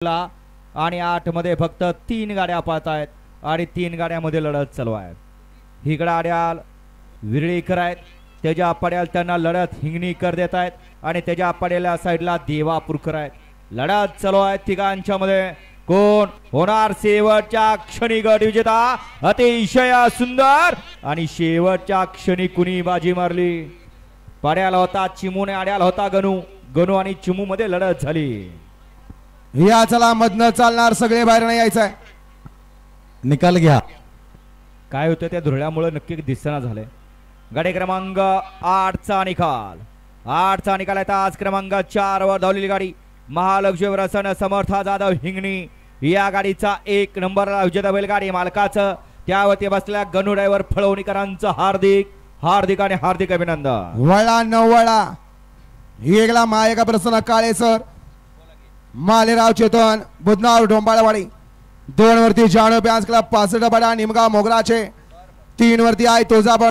आणि 8 मध्ये फक्त 3 गाड्या पाहत आहेत आणि 3 गाड्यामध्ये लढत चालू आहे। हिगडा आड्याल विरळीकर आहेत, त्याच्या पड्याल त्यांना लढत हिंगणीकर देत आहेत आणि त्याच्या पड्याला साईडला देवापूरकर आहेत। लढत चालू आहे तिघांच्या मध्ये, कोण होणार शेवटच्या क्षणी गट विजेता। अतिशय सुंदर आणि शेवटच्या क्षणी कुणी बाजी मारली। पड्याला होता चिमूने, आड्याला होता गणू, गणू आणि चिमू मध्ये लढत झाली। या चला मधनं चालणार, सगळे बाहेर नाही यायचंय, निकाल घ्या। काय होतं त्या धुरळ्यामुळे नक्की दिसना झाले। गाडी क्रमांक 8 चा निकाल, 8 चा निकाल आहे। आज क्रमांक 4 वर धावलेली गाडी महालक्ष्मी रसन समर्थ जाधव हिंगणी, या गाडीचा 1 नंबरला विजेता बैलगाडी मालकाचं त्यावरती बसलेल्या गणू ड्रायव्हर फळवणीकरांचं हार्दिक हार्दिक आणि हार्दिक अभिनंदन। वळा नवळा येगला मायका प्रसन्न काळे सर, मालेराव चेतन बुधनाव डोंबाळवाडी, 2 वरती जानू प्यास क्लब 65 बडा निमगाव मोगराचे, 3 वरती आहे तुळजापूर